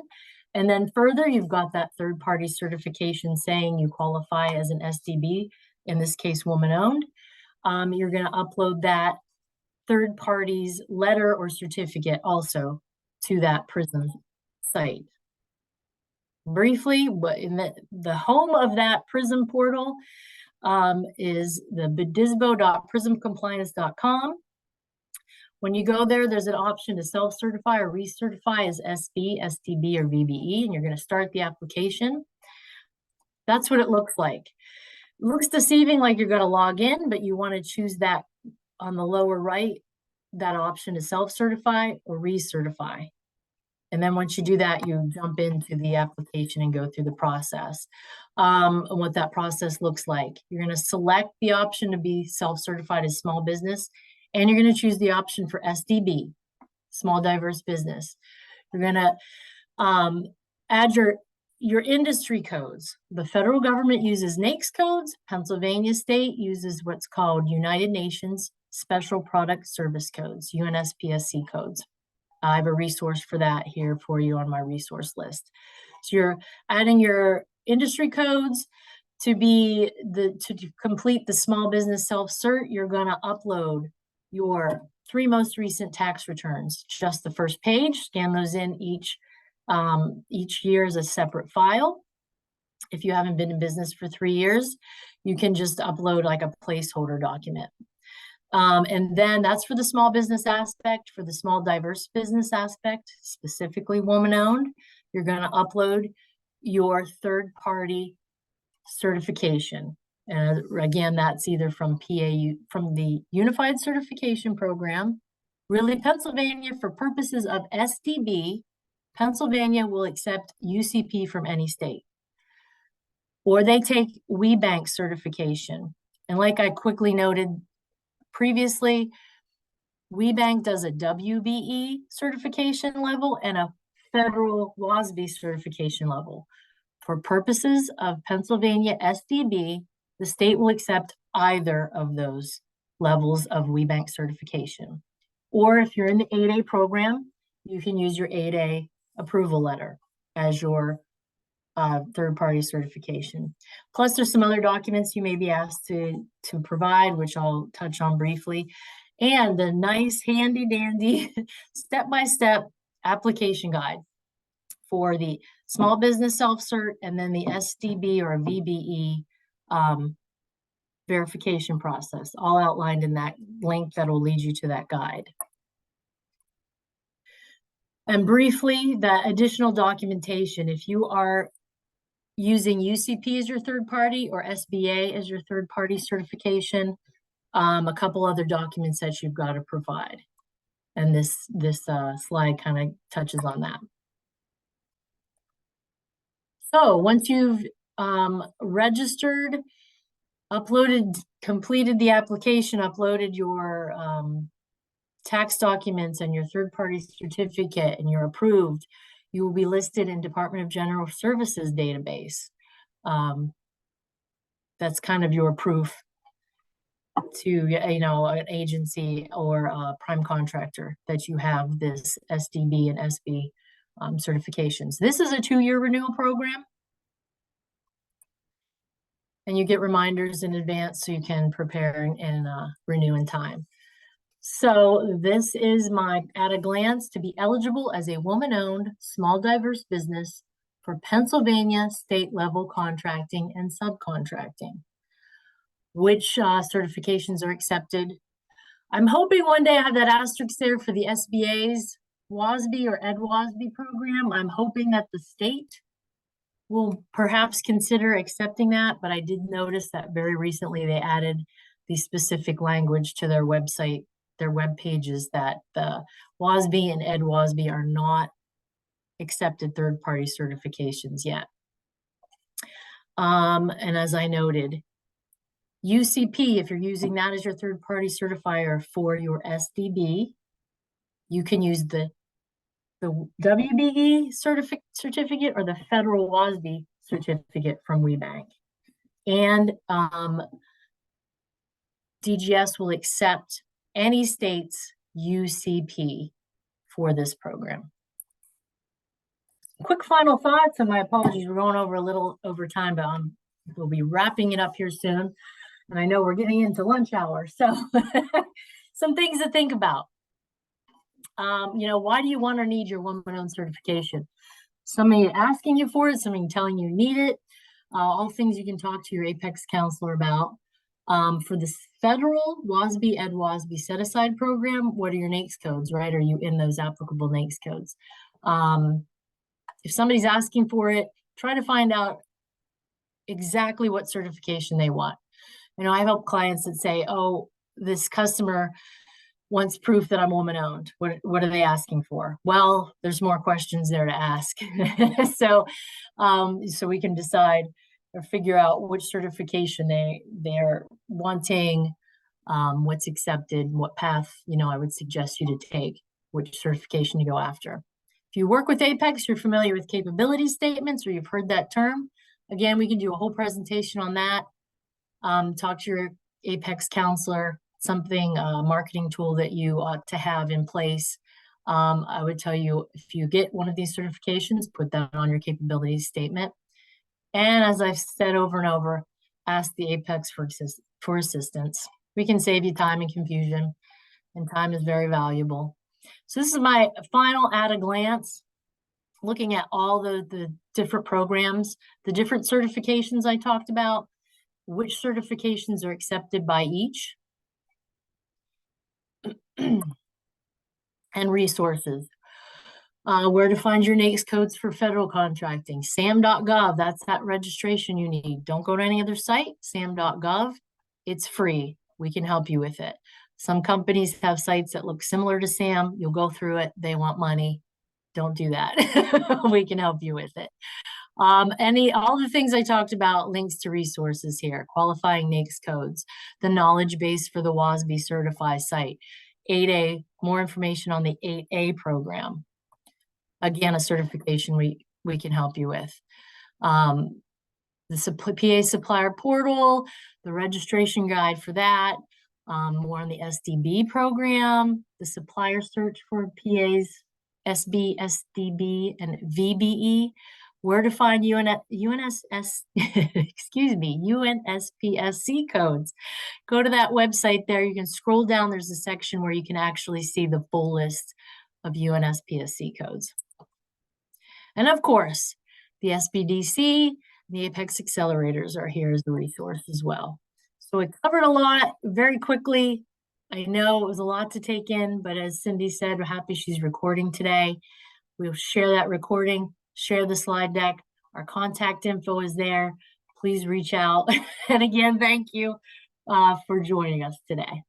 Speaker 3: And then further, you've got that third-party certification saying you qualify as an SDB, in this case, woman-owned. You're going to upload that third party's letter or certificate also to that PRISM site. Briefly, the home of that PRISM portal is the bdisbo.prismcompliance.com. When you go there, there's an option to self-certify or recertify as SB, STB, or VBE, and you're going to start the application. That's what it looks like. It looks deceiving, like you're going to log in, but you want to choose that on the lower right, that option to self-certify or recertify. And then once you do that, you jump into the application and go through the process. What that process looks like. You're going to select the option to be self-certified as small business, and you're going to choose the option for SDB, small diverse business. You're going to add your your industry codes. The federal government uses NAICS codes. Pennsylvania state uses what's called United Nations Special Product Service Codes, UNSPSC codes. I have a resource for that here for you on my resource list. So you're adding your industry codes to complete the small business self-cert. You're going to upload your 3 most recent tax returns, just the first page. Scan those in each year as a separate file. If you haven't been in business for 3 years, you can just upload like a placeholder document. And then that's for the small business aspect. For the small diverse business aspect, specifically woman-owned, you're going to upload your third-party certification. And again, that's either from from the Unified Certification Program. Really, Pennsylvania, for purposes of SDB, Pennsylvania will accept UCP from any state. Or they take WBE certification. And like I quickly noted previously, WBE does a WBE certification level and a federal WOSB certification level. For purposes of Pennsylvania SDB, the state will accept either of those levels of WBE certification. Or if you're in the 8A program, you can use your 8A approval letter as your third-party certification. Plus, there's some other documents you may be asked to provide, which I'll touch on briefly. And the nice, handy-dandy, step-by-step application guide for the small business self-cert and then the SDB or VBE verification process, all outlined in that link that will lead you to that guide. And briefly, that additional documentation, if you are using UCP as your third party or SBA as your third party certification, a couple other documents that you've got to provide. And this slide kind of touches on that. So once you've registered, completed the application, uploaded your tax documents and your third-party certificate, and you're approved, you will be listed in Department of General Services database. That's kind of your proof to, an agency or a prime contractor that you have this SDB and SB certifications. This is a 2-year renewal program. And you get reminders in advance so you can prepare and renew in time. So this is my at a glance to be eligible as a woman-owned small diverse business for Pennsylvania state level contracting and subcontracting. Which certifications are accepted? I'm hoping one day I have that asterisk there for the SBA's WOSB or EdWOSB program. I'm hoping that the state will perhaps consider accepting that, but I did notice that very recently they added the specific language to their website, their web pages, that the WOSB and EdWOSB are not accepted third-party certifications yet. And as I noted, UCP, if you're using that as your third-party certifier for your SDB, you can use the WBE certificate or the federal WOSB certificate from WBE. And DGS will accept any state's UCP for this program. Quick final thoughts, and my apologies, we're going over a little over time, but we'll be wrapping it up here soon. And I know we're getting into lunch hour, so some things to think about. Why do you want or need your woman-owned certification? Somebody asking you for it, somebody telling you need it, all things you can talk to your Apex counselor about. For the federal WOSB, EdWOSB set-aside program, what are your NAICS codes, right? Are you in those applicable NAICS codes? If somebody's asking for it, try to find out exactly what certification they want. I help clients that say, oh, this customer wants proof that I'm woman-owned. What are they asking for? Well, there's more questions there to ask. So we can decide or figure out which certification they're wanting, what's accepted, what path, I would suggest you to take, which certification to go after. If you work with Apex, you're familiar with capability statements, or you've heard that term. Again, we can do a whole presentation on that. Talk to your Apex counselor, something, marketing tool that you ought to have in place. I would tell you, if you get one of these certifications, put that on your capability statement. And as I've said over and over, ask the Apex for assistance. We can save you time and confusion, and time is very valuable. So this is my final at a glance, looking at all the different programs, the different certifications I talked about, which certifications are accepted by each, and resources. Where to find your NAICS codes for federal contracting. SAM.gov, that's that registration you need. Don't go to any other site, SAM.gov. It's free. We can help you with it. Some companies have sites that look similar to SAM. You'll go through it. They want money. Don't do that. We can help you with it. All the things I talked about, links to resources here, qualifying NAICS codes, the knowledge base for the WOSB Certify site, 8A, more information on the 8A program. Again, a certification we can help you with. The PA supplier portal, the registration guide for that, more on the SDB program, the supplier search for PAs, SDB, and VBE, where to find UNSPSC codes. Go to that website there. You can scroll down. There's a section where you can actually see the full list of UNSPSC codes. And of course, the SBDC, the Apex Accelerators are here as a resource as well. So we covered a lot very quickly. I know it was a lot to take in, but as Cindy said, we're happy she's recording today. We'll share that recording, share the slide deck. Our contact info is there. Please reach out. And again, thank you for joining us today.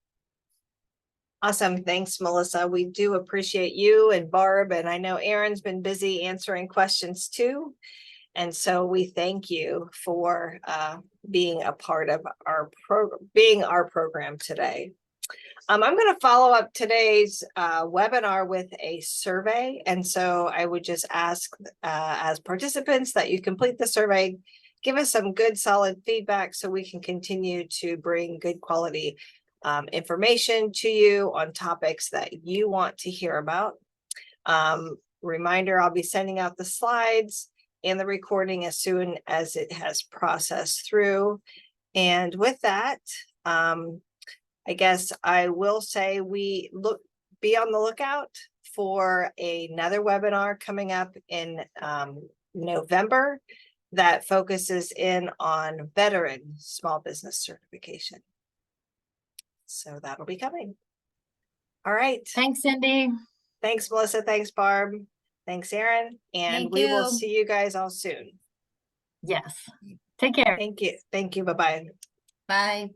Speaker 1: Awesome. Thanks, Melissa. We do appreciate you and Barb, and I know Erin's been busy answering questions too. And so we thank you for being a part of our program today. I'm going to follow up today's webinar with a survey. And so I would just ask as participants that you complete the survey, give us some good solid feedback so we can continue to bring good quality information to you on topics that you want to hear about. Reminder, I'll be sending out the slides and the recording as soon as it has processed through. And with that, I guess I will say be on the lookout for another webinar coming up in November that focuses in on veteran small business certification. So that'll be coming. All right.
Speaker 3: Thanks, Cindy.
Speaker 1: Thanks, Melissa. Thanks, Barb. Thanks, Erin. And we will see you guys all soon.
Speaker 3: Yes. Take care.
Speaker 1: Thank you. Thank you. Bye-bye.
Speaker 2: Bye.